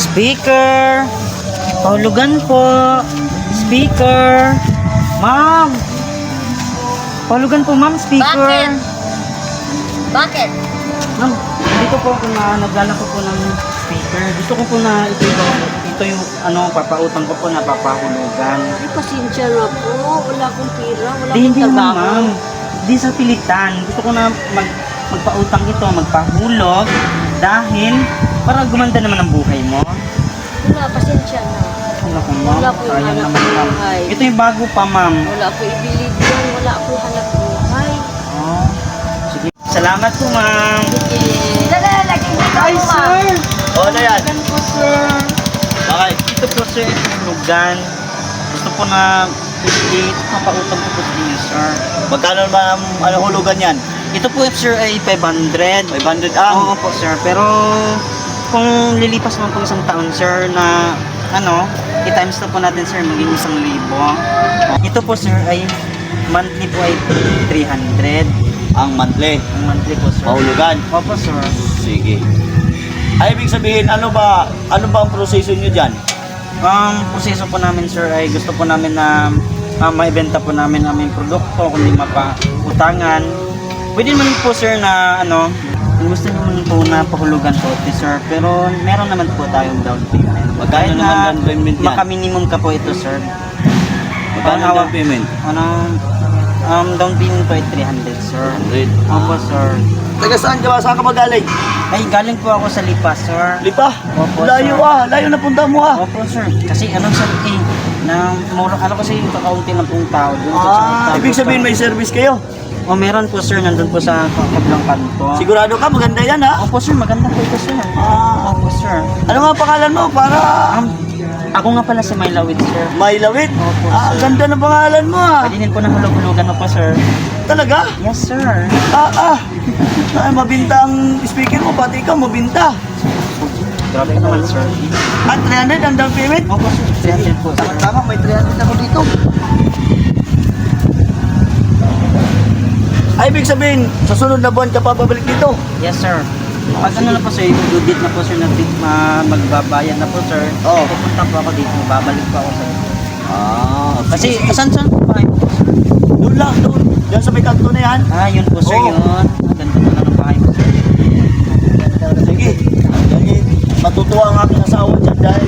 Speaker. Pahulugan po. Speaker. Ma'am. Pahulugan po, ma'am. Speaker. Bakit? Ma'am, dito po ako naglalak ko po ng speaker. Gusto ko po na ito yung papautang ko po na papahulugan. Ay, pasensya na po. Wala akong pira. Wala Hindi akong naman, trabaho. ma'am. Hindi sa pilitan. Gusto ko na magpautang ito, magpahulog dahil para gumanda naman ang buhay mo. Wala, pasensya na. Wala ko, ma'am. Wala po yung Sayang hanap naman, ma'am. buhay. Ito yung bago pa, ma'am. Wala po ibilid yan. Wala po hanap buhay. Oh. Sige. Salamat po, ma'am. Laging dito Ay, mo, ma. sir. Ano yan? Hulugan po, sir. Bakit? Ito po, sir. Hulugan. Gusto ko na papautang ko po sa inyo, sir. Magkano ba ang hulugan yan? Ito po, sir, ay 500. 500 Oo po, sir. Pero kung lilipas naman po isang taon, sir, na i-times na po natin, sir, maging 1,000. Ito po, sir, ay monthly po ay 300. Ang monthly. Ang monthly po, sir. Mahulugan. Opo, sir. Sige. Ay, ibig sabihin, ano ba ang proseso nyo dyan? Ang proseso po namin, sir, ay gusto po namin na maibenta po namin ang aming produkto, kundi mapautangan. Pwede naman po, sir, na kung gusto naman po na pahulugan po, sir, pero meron naman po tayong down payment. Magkano naman down payment yan? Maka-minimum ka po ito, sir. Magkano ang down payment? Down payment po ay 300, sir. 100. Opo, sir. Taga saan ka ba? Saan ka ba galing? Ay, galing po ako sa Lipa, sir. Lipa? Opo, Layo sir. layo na punta mo Opo, sir. Kasi sir, na kasi kakaunti lang pong tao doon. Ibig sabihin may service kayo? O meron po, sir, nandun po sa kabilang kanto. Sigurado ka, maganda yan ha? Opo, sir, maganda po ito, sir. Opo, sir. Ano nga pangalan mo para Ako nga pala si Maylawit, sir. mailawit? Opo, sir. Ganda ng pangalan mo ha? Pwede din po na hulog-hulugan mo po, sir. Talaga? Yes, sir. Ay, mabinta ang speaker mo, pati ikaw mabinta. Grabe ka naman, sir. At 300 ang down payment? Opo, sir. 300 po, sir. Tama, may 300 ako dito. Ay, ibig sabihin, sa sunod na buwan ka pa babalik dito. Yes, sir. Pag na po, sir, due date na po, sir, na magbabayan na po, sir. Oo. Pupunta po ako dito. Babalik po ako, sir. Kasi, sige. saan po kayo po, sir? Doon lang, doon. Diyan sa may kanto na yan. Yun po, sir, Oo. yun. Ang ganda po na ng bahay po, sir. Sige. Dahil matutuwa ang aking asawa dyan dahil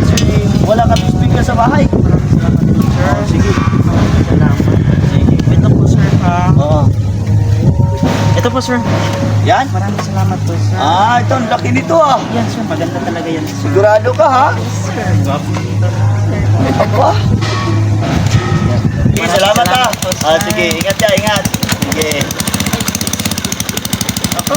wala kami speaker sa bahay. Maraming salamat po, sir. Sige. Maraming salamat. Sige. Ito po, sir, Oo. Ito po, sir. Yan? Maraming salamat po, sir. Ito, ang laki nito ah. Yan, sir. Maganda talaga yan, sir. Sigurado ka ha? Yes, sir. Gwapo dito, sir. Ito pa. Sige, salamat ha. Salamat po, sir. Sige, ingat ka, ingat. Sige. Ako?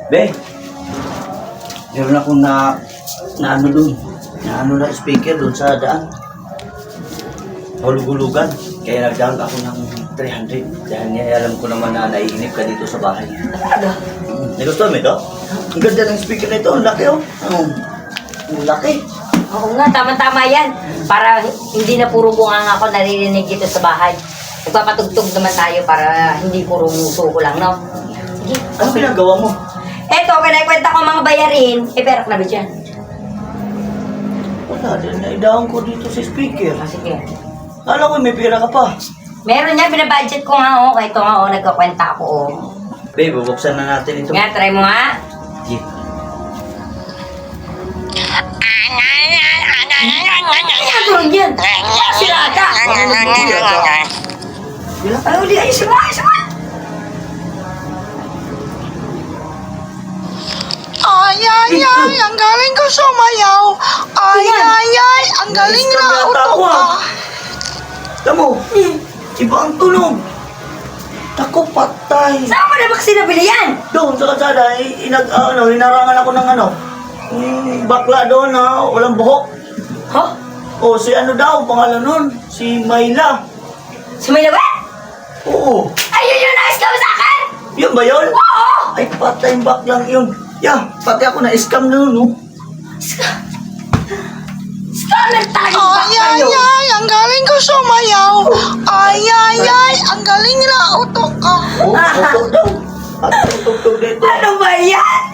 Be, meron akong na ano dun, na speaker dun sa daan. Hulug-hulugan. Kaya nagdaan ako ng 300. Dahil nga alam ko naman na naiinip ka dito sa bahay. Nagustuhan mo ito? Ang ganda ng speaker na ito. Ang laki oh. Ang laki. Oo nga, tama-tama yan. Para hindi na puro bunganga ako naririnig dito sa bahay. Nagpapatugtog naman tayo para hindi puro muso ko lang, no? Sige. Ano pinagawa mo? Eto, kinaikwenta ko mga bayarin. Perak na ba dyan? Wala din. Naidahan ko dito sa speaker. Sige. Alam ko may pera ka pa. Meron yan, binabudget ko nga, oh. Ito nga, oh, nagkakwenta ako, oh. Babe, bubuksan na natin ito. Nga, try mo nga. Sige. Ano yan? Sila ata. Ay, uli, ayos mo, ayos mo. Ay, ang galing ko sumayaw. Ay, ang galing na utok ka. Tamo, iba ang tunog. Tako patay. Saan mo na nabili yan? Doon sa kalsada, hinarangan ako ng bakla doon na walang buhok. Ha? Tapos si ano daw, pangalan nun? Si Mayla. Sumilawi? Oo. Ayun yung na-scam sa akin! Yun ba yun? Oo! Ay, patay back lang yun. Yeah, pati ako na-scam na nun, no? Scammer talaga Ay, ay, ay, ang galing ko sumayaw. Ay, ay, ay, ang galing na utok ka. Oo, totoo daw. At tutugtog dito. Ano ba yan?